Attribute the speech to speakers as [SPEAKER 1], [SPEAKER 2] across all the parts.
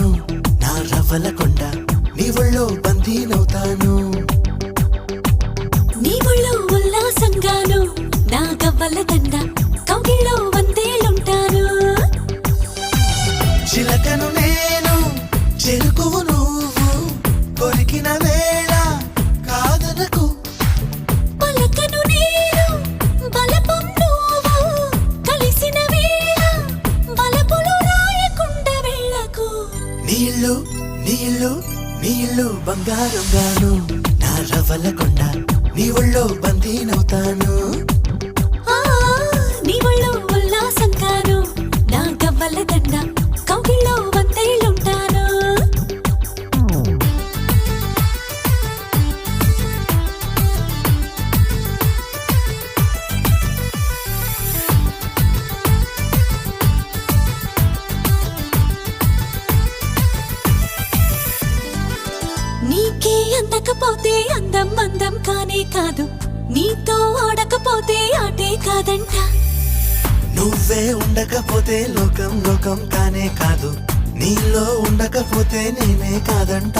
[SPEAKER 1] గాను నా రవ్వల కొండ నీ ఒళ్ళో బందీనవుతాను
[SPEAKER 2] నీ ఒళ్ళో ఉల్లాసంగాను నా గవ్వల దండ కౌగిల్లో వందేలుంటాను
[SPEAKER 1] చిలకను నేను చెరుకువు నువ్వు కొరికిన వేళ కాదనకు
[SPEAKER 2] పలకను నేను బలపం నువ్వు కలిసిన వేళ బలపులు రాయకుండా వెళ్ళకు
[SPEAKER 1] నీళ్ళు నీళ్ళు నీళ్ళు బంగారం గాను నా రవ్వల కొండ నీ ఒళ్ళో బందీనవుతాను
[SPEAKER 2] ఆ నీ ఒళ్ళో ఉల్లాసంగాను నా గవ్వల దండ కౌగిల్లో వందేలుంటాను నీకే అందకపోతే అందం అందం కానే కాదు నీతో ఆడకపోతే ఆటే కాదంట
[SPEAKER 1] నువ్వే ఉండకపోతే లోకం లోకం కానే కాదు నీలో ఉండకపోతే నేనే కాదంట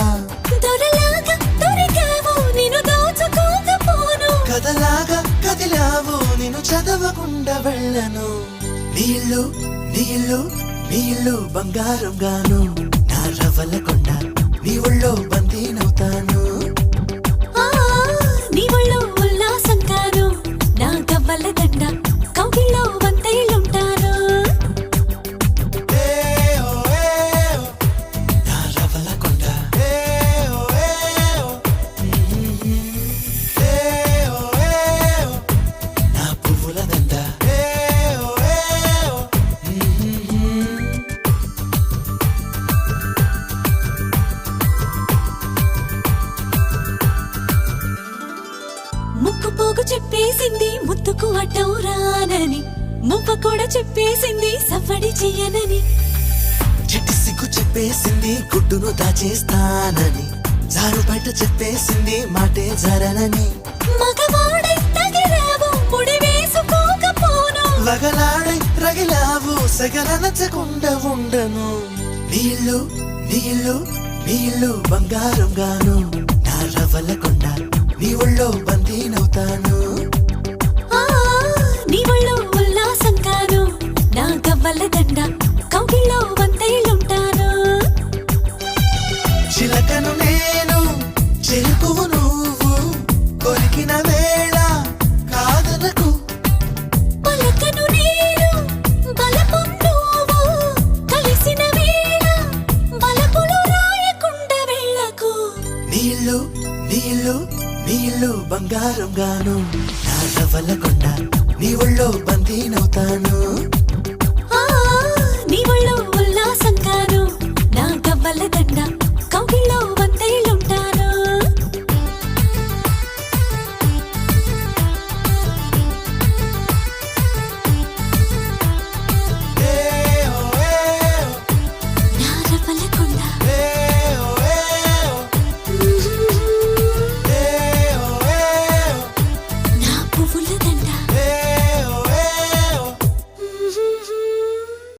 [SPEAKER 2] దొరలాగా దొరికావు నిన్ను దోచుకోకపోను
[SPEAKER 1] కథలాగా కదిలావు నిన్ను చదవకుండా వెళ్ళను నీళ్ళు నీళ్ళు నీళ్ళు బంగారం గాను నా రవ్వల కొండ నీ ఒళ్ళో బందీనవుతాను
[SPEAKER 2] ఆ నీ ఒళ్ళో ఉల్లాసంగాను నా గవ్వల దండ కౌగిల్లో వందేలుంటాను
[SPEAKER 1] నా రవ్వల కొండ నా పువ్వుల దండ
[SPEAKER 2] ముక్కు పోగు చెప్పేసింది ముత్తుకు అడ్డం రానని మువ్వ కూడా చెప్పేసింది సవ్వడి చెయ్యనని
[SPEAKER 1] చిట్టి సిగ్గు చెప్పేసింది గుడ్డును దాచేస్తానని జారు బయట చెప్పేసింది మాటే జరనని
[SPEAKER 2] మగవాడై తగిలావు ముడి వేసుకోకపోను
[SPEAKER 1] వగలాడై రగిలావు సగల నచ్చకుండా ఉండను నీళ్ళు నీళ్ళు నీళ్ళు బంగారం గాను నా రవ్వల కొండ నీ ఒళ్ళో బందీనవుతాను
[SPEAKER 2] ఆ నీ ఒళ్ళో ఉల్లాసంగాను నా గవ్వల దండ కౌగిల్లో వందేలుంటాను
[SPEAKER 1] చిలకను నేను చెరుకువు నువ్వు కొరికిన వేళ కాదనకు
[SPEAKER 2] పలకను నేను బలపం నువ్వు కలిసిన వేళ బలపులు రాయకుండా వెళ్ళకు
[SPEAKER 1] నీళ్ళు నీళ్ళు నీళ్ళు బంగారం గాను నా రవ్వల కొండ నీ ఒళ్ళో బందీనవుతాను